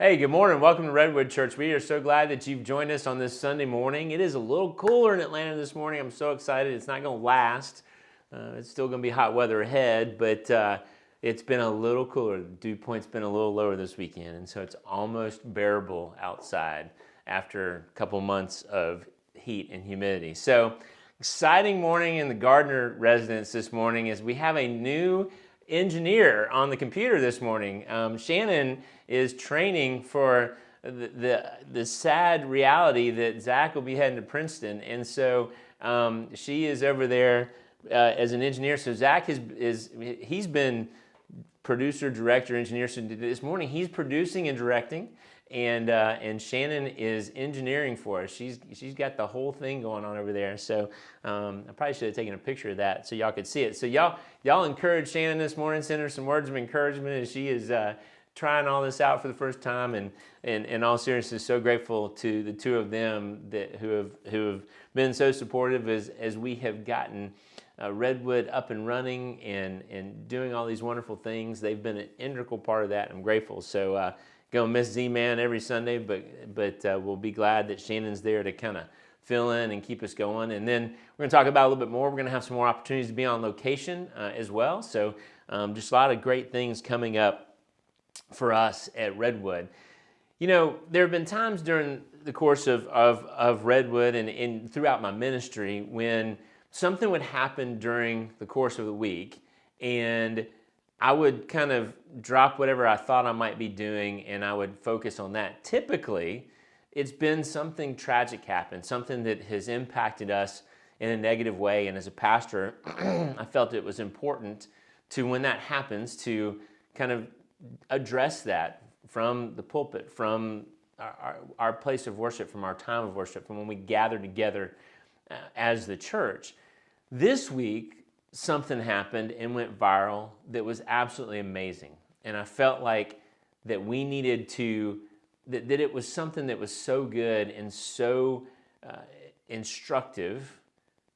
Hey, good morning. Welcome to Redwood Church. We are so glad that you've joined us on this Sunday morning. It is a little cooler in Atlanta this morning. I'm so excited. It's not going to last. It's still going to be hot weather ahead, but it's been a little cooler. The dew point's been a little lower this weekend, and so it's almost bearable outside after a couple months of heat and humidity. So, exciting morning in the Gardner residence this morning as we have a new engineer on the computer this morning. Shannon is training for the sad reality that Zach will be heading to Princeton, and so she is over there as an engineer. So Zach he's been producer, director, engineer. So this morning he's producing and directing, and Shannon is engineering for us. She's got the whole thing going on over there. So I probably should have taken a picture of that so y'all could see it. So y'all encourage Shannon this morning. Send her some words of encouragement as she is trying all this out for the first time. And in all seriousness, so grateful to the two of them who have been so supportive as we have gotten Redwood up and running and doing all these wonderful things. They've been an integral part of that. I'm grateful. So gonna miss Z-Man every Sunday, but we'll be glad that Shannon's there to kind of fill in and keep us going. And then we're gonna talk about a little bit more. We're gonna have some more opportunities to be on location as well. So just a lot of great things coming up for us at Redwood. You know, there have been times during the course of Redwood and throughout my ministry when something would happen during the course of the week, and I would kind of drop whatever I thought I might be doing and I would focus on that. Typically, it's been something tragic happened, something that has impacted us in a negative way. And as a pastor, I felt it was important to, when that happens, to kind of address that from the pulpit, from our place of worship, from our time of worship, from when we gather together as the church. This week, something happened and went viral that was absolutely amazing. And I felt like that we needed to, that it was something that was so good and so instructive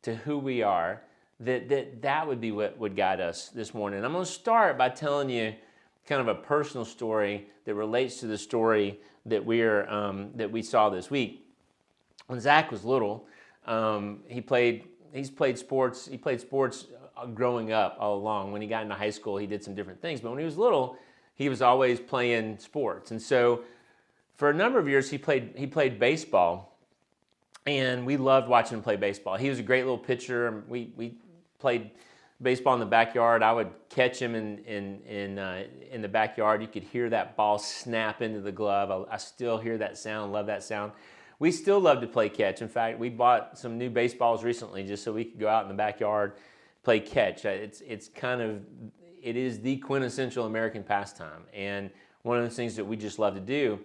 to who we are, that would be what would guide us this morning. And I'm going to start by telling you kind of a personal story that relates to the story that we saw this week. When Zach was little, he's played sports. He played sports growing up all along. When he got into high school, he did some different things. But when he was little, he was always playing sports. And so for a number of years, he played baseball. And we loved watching him play baseball. He was a great little pitcher. We played baseball in the backyard. I would catch him in the backyard. You could hear that ball snap into the glove. I still hear that sound, love that sound. We still love to play catch. In fact, we bought some new baseballs recently just so we could go out in the backyard, play catch. It is the quintessential American pastime, and one of those things that we just love to do.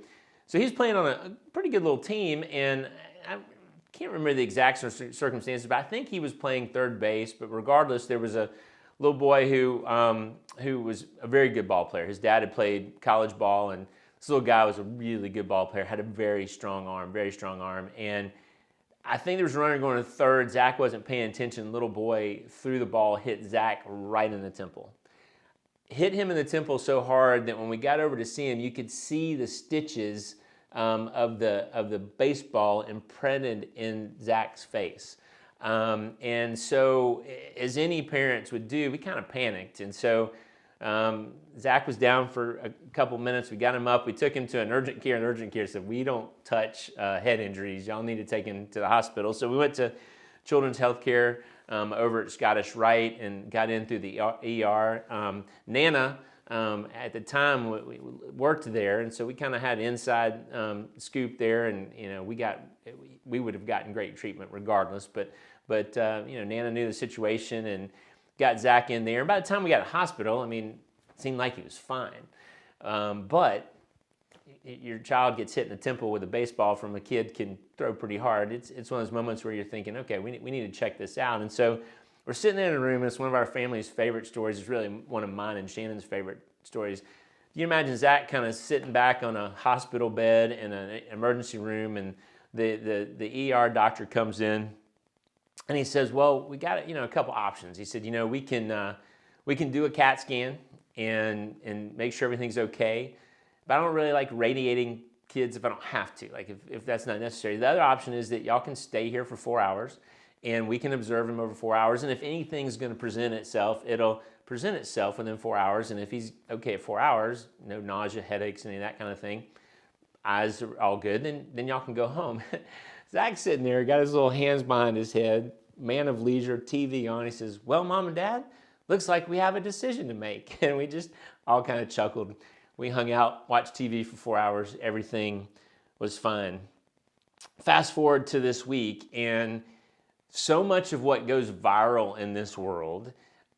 So he's playing on a pretty good little team, and I can't remember the exact circumstances, but I think he was playing third base. But regardless, there was a little boy who was a very good ball player. His dad had played college ball, and this little guy was a really good ball player, had a very strong arm. And I think there was a runner going to third. Zach wasn't paying attention. Little boy threw the ball, hit Zach right in the temple. Hit him in the temple so hard that when we got over to see him, you could see the stitches of the baseball imprinted in Zach's face. And so, as any parents would do, we kind of panicked. And so Zach was down for a couple minutes. We got him up. We took him to an urgent care said, we don't touch head injuries. Y'all need to take him to the hospital. So we went to Children's Healthcare over at Scottish Rite and got in through the ER. Nana, at the time, we worked there, and so we kind of had inside scoop there, and we would have gotten great treatment regardless. But Nana knew the situation and got Zach in there. And by the time we got to the hospital, I mean, it seemed like he was fine. But your child gets hit in the temple with a baseball from a kid can throw pretty hard. It's one of those moments where you're thinking, okay, we need to check this out. And so we're sitting there in a room, and it's one of our family's favorite stories. It's really one of mine and Shannon's favorite stories. You imagine Zach kind of sitting back on a hospital bed in an emergency room, and the ER doctor comes in, and he says, well, we got a couple options. He said, we can do a CAT scan and make sure everything's okay. but I don't really like radiating kids if I don't have to, like if that's not necessary. The other option is that y'all can stay here for 4 hours and we can observe him over 4 hours. And if anything's going to present itself, it'll present itself within 4 hours. And if he's okay at 4 hours, no nausea, headaches, any of that kind of thing, eyes are all good, then y'all can go home. Zach's sitting there, got his little hands behind his head, man of leisure, TV on. He says, well, Mom and Dad, looks like we have a decision to make. And we just all kind of chuckled. We hung out, watched TV for 4 hours. Everything was fine. Fast forward to this week, and so much of what goes viral in this world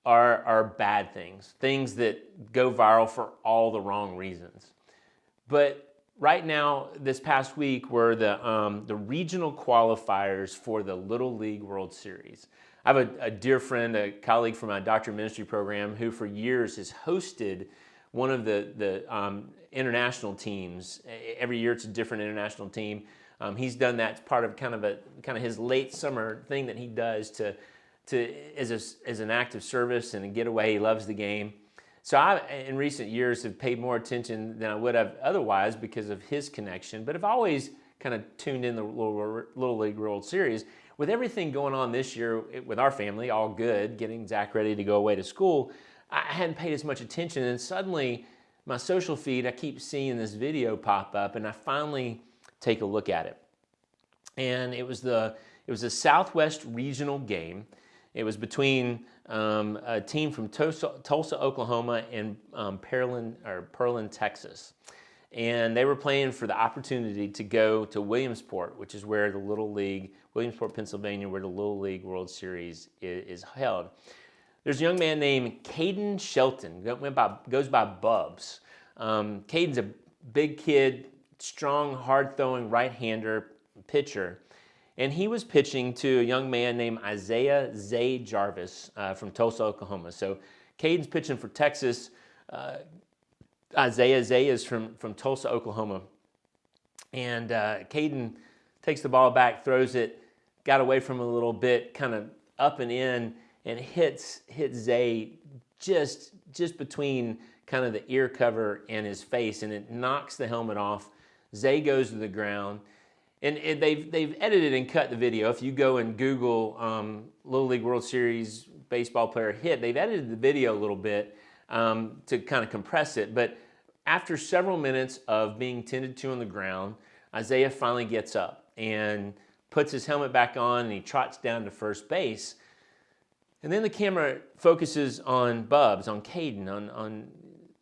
are bad things, things that go viral for all the wrong reasons. But right now, this past week, were the regional qualifiers for the Little League World Series. I have a dear friend, a colleague from my doctorate of ministry program, who for years has hosted one of the international teams. Every year it's a different international team. He's done that as part of kind of his late summer thing that he does to as an act of service and a getaway. He loves the game. So I, in recent years, have paid more attention than I would have otherwise because of his connection, but I've always kind of tuned in the Little League World Series. With everything going on this year with our family, all good, getting Zach ready to go away to school, I hadn't paid as much attention, and suddenly my social feed, I keep seeing this video pop up, and I finally take a look at it. And it was a Southwest regional game. It was between a team from Tulsa, Oklahoma, and Pearland, Texas. And they were playing for the opportunity to go to Williamsport, which is where Williamsport, Pennsylvania, where the Little League World Series is held. There's a young man named Caden Shelton, goes by Bubs. Caden's a big kid, strong, hard-throwing right-hander pitcher. And he was pitching to a young man named Isaiah Zay Jarvis from Tulsa, Oklahoma. So Caden's pitching for Texas. Isaiah Zay is from Tulsa, Oklahoma. And Caden takes the ball back, throws it, got away from him a little bit, kind of up and in, and hits Zay just between kind of the ear cover and his face, and it knocks the helmet off. Zay goes to the ground. And they've edited and cut the video. If you go and Google Little League World Series baseball player hit, they've edited the video a little bit to kind of compress it. But after several minutes of being tended to on the ground, Isaiah finally gets up and puts his helmet back on, and he trots down to first base. And then the camera focuses on Bubs, on Caden,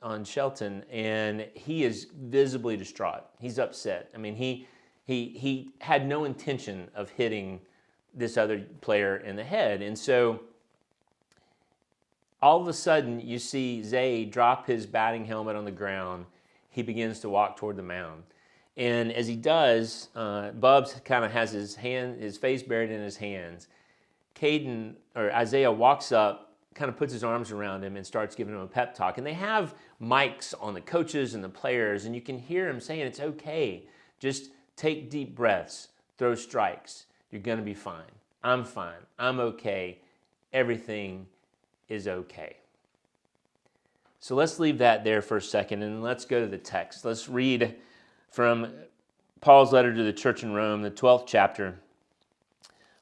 on Shelton, and he is visibly distraught. He's upset. I mean, he had no intention of hitting this other player in the head. And so all of a sudden you see Zay drop his batting helmet on the ground. He begins to walk toward the mound. And as he does, Bubs kind of has his face buried in his hands. Isaiah walks up, kind of puts his arms around him and starts giving him a pep talk. And they have mics on the coaches and the players, and you can hear him saying, it's okay. Just take deep breaths, throw strikes. You're going to be fine. I'm fine. I'm okay. Everything is okay. So let's leave that there for a second and let's go to the text. Let's read from Paul's letter to the church in Rome, the 12th chapter,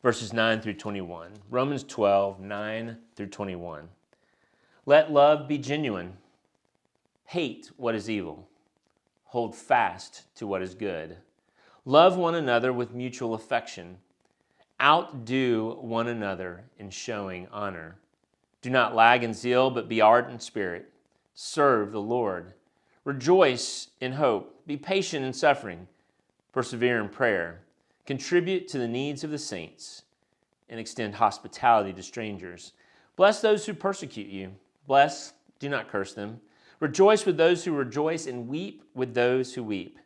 verses 9 through 21. Romans 12, 9 through 21. Let love be genuine. Hate what is evil. Hold fast to what is good. Love one another with mutual affection. Outdo one another in showing honor. Do not lag in zeal, but be ardent in spirit. Serve the Lord. Rejoice in hope. Be patient in suffering. Persevere in prayer. Contribute to the needs of the saints. And extend hospitality to strangers. Bless those who persecute you. Bless, do not curse them. Rejoice with those who rejoice, and weep with those who weep.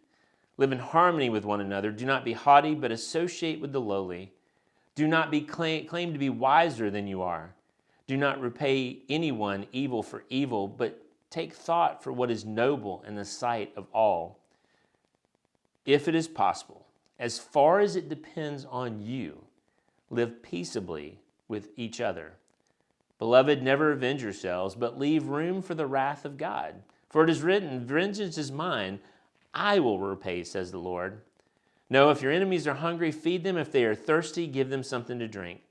Live in harmony with one another. Do not be haughty, but associate with the lowly. Do not claim to be wiser than you are. Do not repay anyone evil for evil, but take thought for what is noble in the sight of all. If it is possible, as far as it depends on you, live peaceably with each other. Beloved, never avenge yourselves, but leave room for the wrath of God. For it is written, vengeance is mine, I will repay, says the Lord. No, if your enemies are hungry, feed them. If they are thirsty, give them something to drink.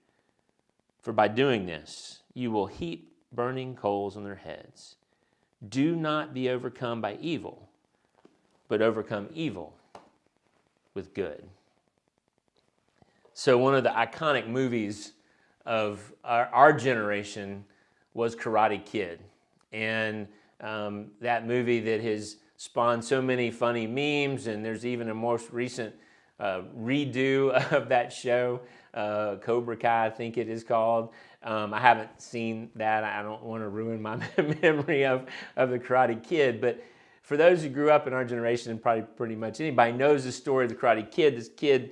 For by doing this, you will heap burning coals on their heads. Do not be overcome by evil, but overcome evil with good. So one of the iconic movies of our generation was Karate Kid. And that movie that has spawned so many funny memes, and there's even a most recent redo of that show, Cobra Kai, I think it is called. I haven't seen that. I don't want to ruin my memory of the Karate Kid, but for those who grew up in our generation, and probably pretty much anybody knows the story of the Karate Kid. This kid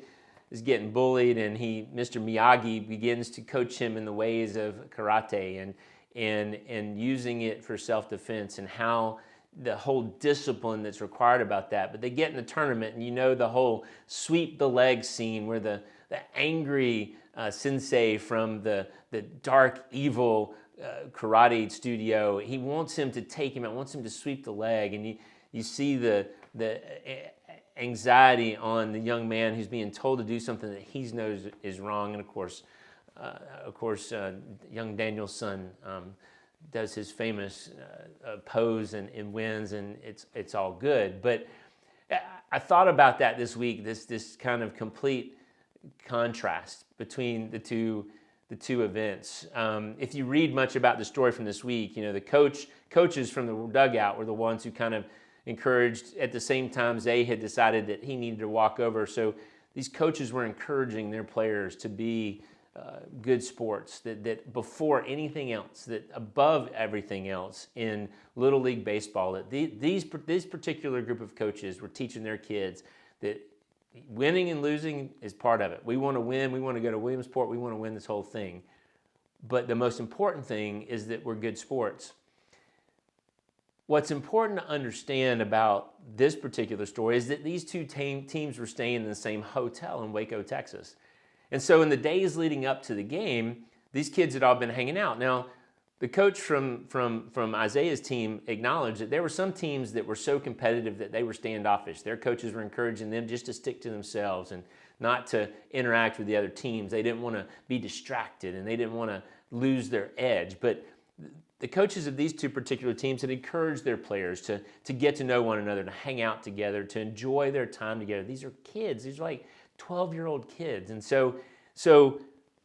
is getting bullied, and Mr. Miyagi begins to coach him in the ways of karate and using it for self-defense, and how the whole discipline that's required about that. But they get in the tournament, and you know the whole sweep the leg scene where the angry sensei from the dark, evil karate studio, he wants him to take him out, wants him to sweep the leg, and you see the anxiety on the young man who's being told to do something that he knows is wrong. And of course, young Daniel's son does his famous pose and wins, and it's all good. But I thought about that this week, this kind of complete contrast between the two events. If you read much about the story from this week, you know, the coaches from the dugout were the ones who kind of encouraged. At the same time, Zay had decided that he needed to walk over. So these coaches were encouraging their players to be good sports, that before anything else, that above everything else in Little League Baseball, that this particular group of coaches were teaching their kids that winning and losing is part of it. We want to win. We want to go to Williamsport. We want to win this whole thing. But the most important thing is that we're good sports. What's important to understand about this particular story is that these two teams were staying in the same hotel in Waco, Texas. And so in the days leading up to the game, these kids had all been hanging out. Now, the coach from Isaiah's team acknowledged that there were some teams that were so competitive that they were standoffish. Their coaches were encouraging them just to stick to themselves and not to interact with the other teams. They didn't want to be distracted, and they didn't want to lose their edge. But the coaches of these two particular teams had encouraged their players to get to know one another, to hang out together, to enjoy their time together. These are kids. These are like 12-year-old kids. And so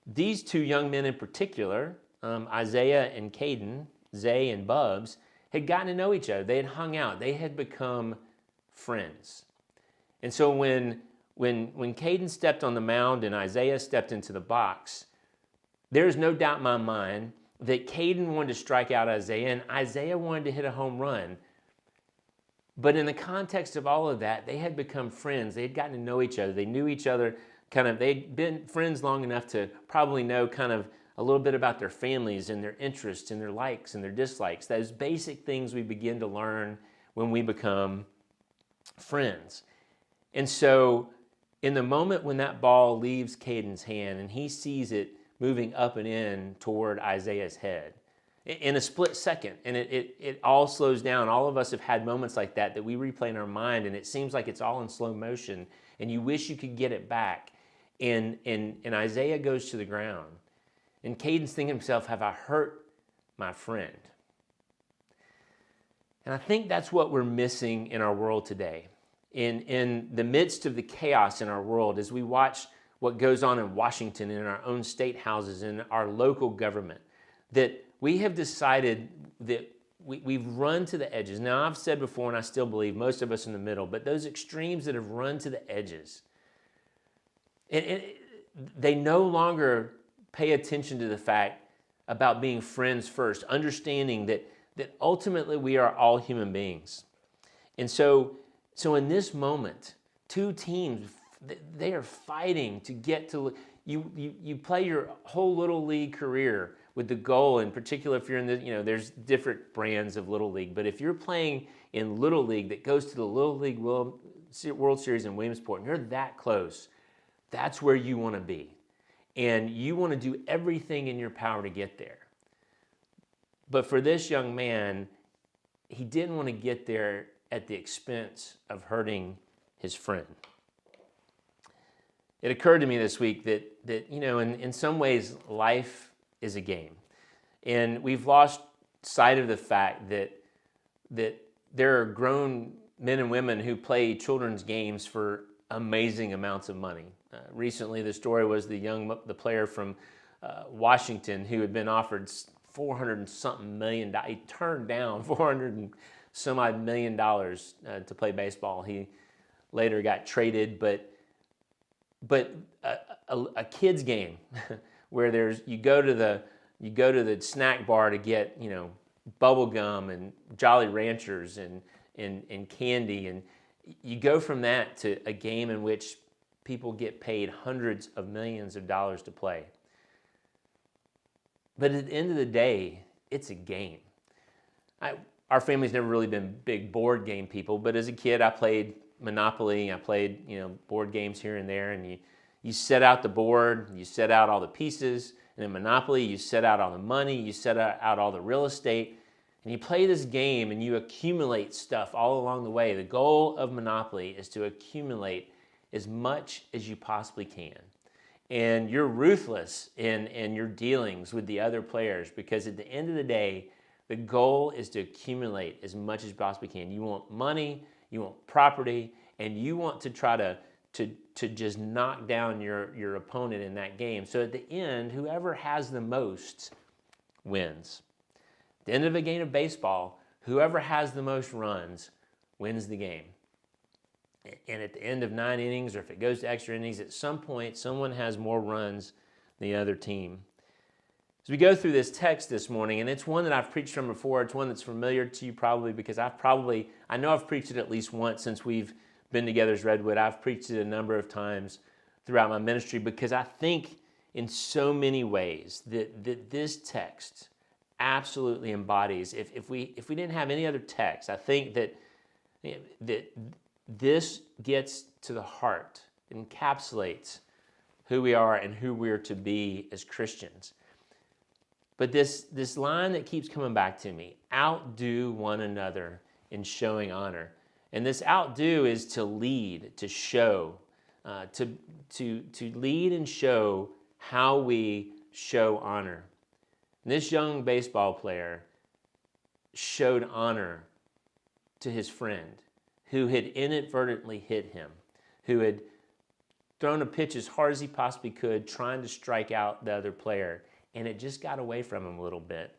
these two young men in particular, Isaiah and Caden, Zay and Bubs, had gotten to know each other. They had hung out. They had become friends. And so when Caden stepped on the mound and Isaiah stepped into the box, there's no doubt in my mind that Caden wanted to strike out Isaiah and Isaiah wanted to hit a home run. But in the context of all of that, they had become friends. They had gotten to know each other. They knew each other they'd been friends long enough to probably know kind of a little bit about their families and their interests and their likes and their dislikes. Those basic things we begin to learn when we become friends. And so in the moment when that ball leaves Caden's hand and he sees it moving up and in toward Isaiah's head, in a split second, and it all slows down. All of us have had moments like that we replay in our mind, and it seems like it's all in slow motion, and you wish you could get it back. And Isaiah goes to the ground, and Caden's thinking to himself, have I hurt my friend? And I think that's what we're missing in our world today. In the midst of the chaos in our world, as we watch what goes on in Washington, in our own state houses, in our local government, that we have decided that we've run to the edges. Now, I've said before, and I still believe, most of us in the middle, but those extremes that have run to the edges, they no longer pay attention to the fact about being friends first, understanding that ultimately we are all human beings. And so in this moment, two teams, they are fighting to get to, you play your whole Little League career with the goal, in particular if you're in the, there's different brands of Little League, but if you're playing in Little League that goes to the Little League World Series in Williamsport, and you're that close, that's where you want to be. And you want to do everything in your power to get there. But for this young man, he didn't want to get there at the expense of hurting his friend. It occurred to me this week that in some ways, life is a game. And we've lost sight of the fact that there are grown men and women who play children's games for amazing amounts of money. Recently, the story was the player from Washington who had been offered $400 and something million. He turned down $400 and some odd million dollars to play baseball. He later got traded, but a kid's game where you go to the snack bar to get bubble gum and Jolly Ranchers and candy, and you go from that to a game in which people get paid hundreds of millions of dollars to play. But at the end of the day, it's a game. Our family's never really been big board game people, but as a kid, I played Monopoly. I played board games here and there, and you set out the board, you set out all the pieces, and in Monopoly, you set out all the money, you set out all the real estate, and you play this game and you accumulate stuff all along the way. The goal of Monopoly is to accumulate as much as you possibly can. And you're ruthless in your dealings with the other players, because at the end of the day, the goal is to accumulate as much as you possibly can. You want money, you want property, and you want to try to just knock down your opponent in that game. So at the end, whoever has the most wins. At the end of a game of baseball, whoever has the most runs wins the game. And at the end of 9 innings, or if it goes to extra innings, at some point, someone has more runs than the other team. As we go through this text this morning, and it's one that I've preached from before, it's one that's familiar to you probably because I know I've preached it at least once since we've been together as Redwood. I've preached it a number of times throughout my ministry because I think in so many ways that this text absolutely embodies, if we didn't have any other text, I think that this gets to the heart, encapsulates who we are and who we're to be as Christians. But this line that keeps coming back to me, outdo one another in showing honor. And this outdo is to lead, to show, to lead and show how we show honor. And this young baseball player showed honor to his friend who had inadvertently hit him, who had thrown a pitch as hard as he possibly could, trying to strike out the other player, and it just got away from him a little bit.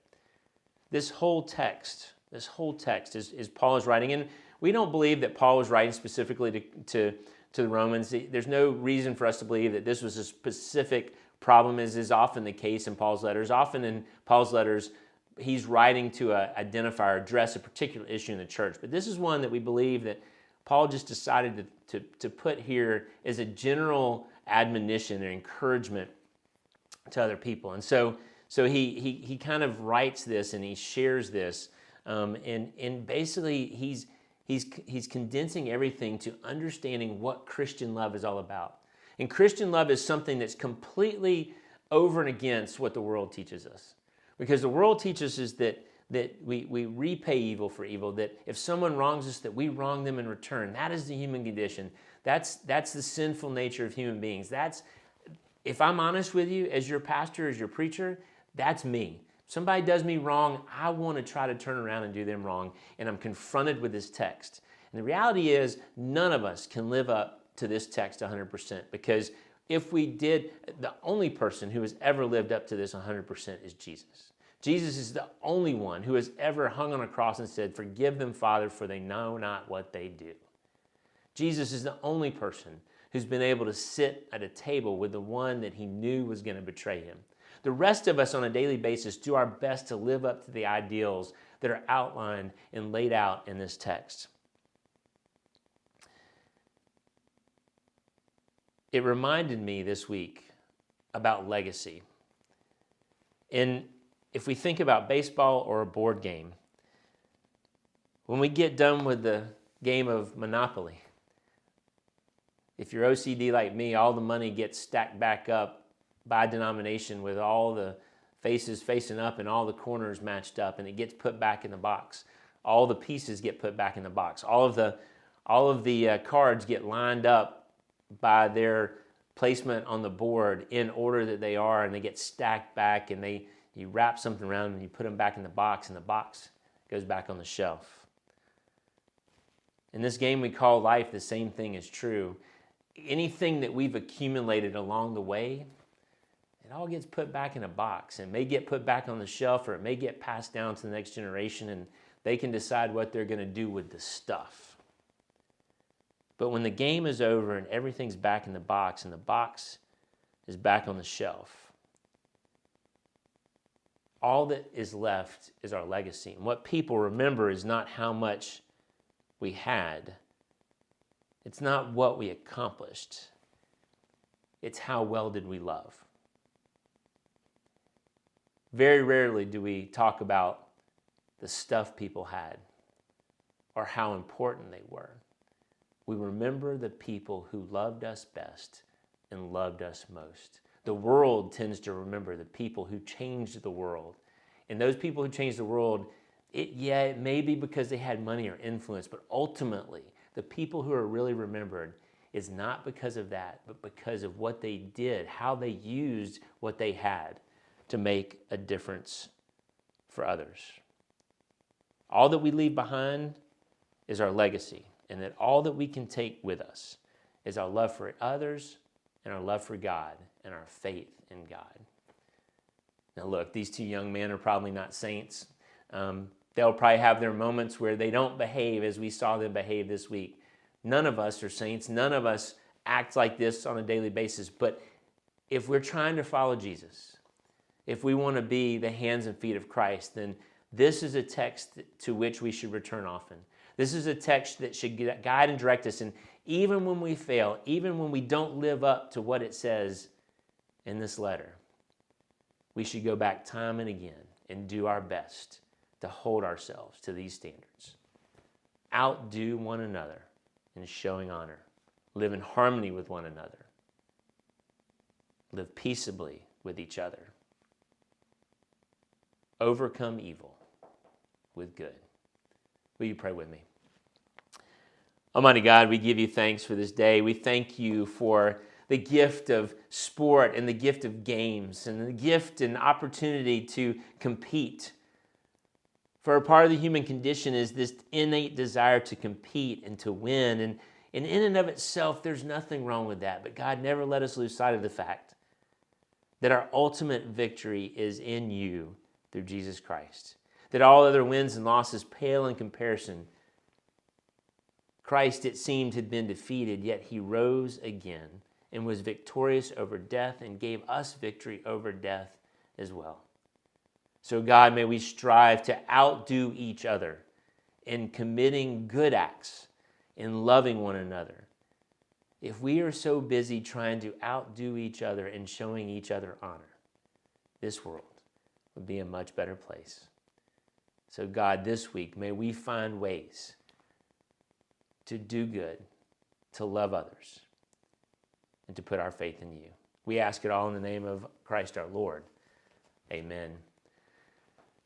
This whole text is Paul is writing, and we don't believe that Paul was writing specifically to the Romans. There's no reason for us to believe that this was a specific problem, as is often the case in Paul's letters. Often in Paul's letters, he's writing to identify or address a particular issue in the church. But this is one that we believe that Paul just decided to put here as a general admonition and encouragement to other people. And so he kind of writes this and he shares this, and basically he's condensing everything to understanding what Christian love is all about. And Christian love is something that's completely over and against what the world teaches us. Because the world teaches us that we repay evil for evil, that if someone wrongs us, that we wrong them in return. That is the human condition. That's the sinful nature of human beings. If I'm honest with you, as your pastor, as your preacher, that's me. If somebody does me wrong, I want to try to turn around and do them wrong, and I'm confronted with this text. And the reality is, none of us can live up to this text 100%, because if we did, the only person who has ever lived up to this 100% is Jesus. Jesus is the only one who has ever hung on a cross and said, "Forgive them, Father, for they know not what they do." Jesus is the only person who's been able to sit at a table with the one that he knew was going to betray him. The rest of us on a daily basis do our best to live up to the ideals that are outlined and laid out in this text. It reminded me this week about legacy. And if we think about baseball or a board game, when we get done with the game of Monopoly, if you're OCD like me, all the money gets stacked back up by denomination with all the faces facing up and all the corners matched up, and it gets put back in the box. all the pieces get put back in the box. All of the cards get lined up by their placement on the board in order that they are, and they get stacked back, and you wrap something around them and you put them back in the box, and the box goes back on the shelf. In this game we call life, the same thing is true. Anything that we've accumulated along the way, it all gets put back in a box. It may get put back on the shelf, or it may get passed down to the next generation, and they can decide what they're going to do with the stuff. But when the game is over and everything's back in the box, and the box is back on the shelf, all that is left is our legacy. And what people remember is not how much we had. It's not what we accomplished. It's how well did we love. Very rarely do we talk about the stuff people had or how important they were. We remember the people who loved us best and loved us most. The world tends to remember the people who changed the world. And those people who changed the world, it may be because they had money or influence, but ultimately, the people who are really remembered is not because of that, but because of what they did, how they used what they had to make a difference for others. All that we leave behind is our legacy, and that all that we can take with us is our love for others and our love for God and our faith in God. Now look, these two young men are probably not saints. They'll probably have their moments where they don't behave as we saw them behave this week. None of us are saints. None of us act like this on a daily basis. But if we're trying to follow Jesus, if we want to be the hands and feet of Christ, then this is a text to which we should return often. This is a text that should guide and direct us. And even when we fail, even when we don't live up to what it says in this letter, we should go back time and again and do our best to hold ourselves to these standards. Outdo one another in showing honor. Live in harmony with one another. Live peaceably with each other. Overcome evil with good. Will you pray with me? Almighty God, we give you thanks for this day. We thank you for the gift of sport and the gift of games and the gift and opportunity to compete. For a part of the human condition is this innate desire to compete and to win. And in and of itself, there's nothing wrong with that. But God, never let us lose sight of the fact that our ultimate victory is in you through Jesus Christ. That all other wins and losses pale in comparison. Christ, it seemed, had been defeated, yet he rose again and was victorious over death and gave us victory over death as well. So God, may we strive to outdo each other in committing good acts, in loving one another. If we are so busy trying to outdo each other and showing each other honor, this world would be a much better place. So God, this week, may we find ways to do good, to love others, and to put our faith in you. We ask it all in the name of Christ our Lord. Amen.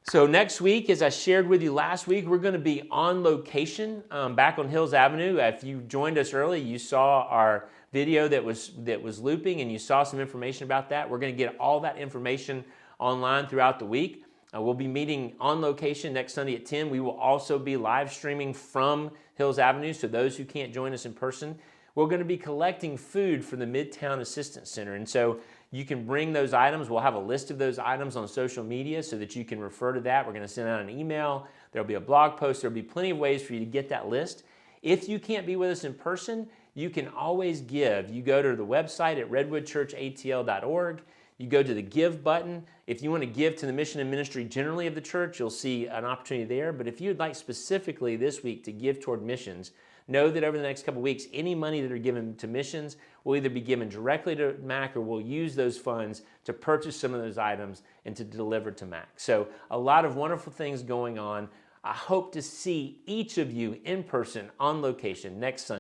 So next week, as I shared with you last week, we're going to be on location back on Hills Avenue. If you joined us early, you saw our video that was looping, and you saw some information about that. We're going to get all that information online throughout the week. We'll be meeting on location next Sunday at 10. We will also be live streaming from Hills Avenue, so those who can't join us in person. We're going to be collecting food for the Midtown Assistance Center, and so you can bring those items. We'll have a list of those items on social media so that you can refer to that. We're going to send out an email. There'll be a blog post. There'll be plenty of ways for you to get that list. If you can't be with us in person, you can always give. You go to the website at redwoodchurchatl.org. You go to the Give button. If you want to give to the mission and ministry generally of the church, you'll see an opportunity there. But if you'd like specifically this week to give toward missions, know that over the next couple of weeks, any money that are given to missions will either be given directly to Mac, or we'll use those funds to purchase some of those items and to deliver to Mac. So a lot of wonderful things going on. I hope to see each of you in person on location next Sunday.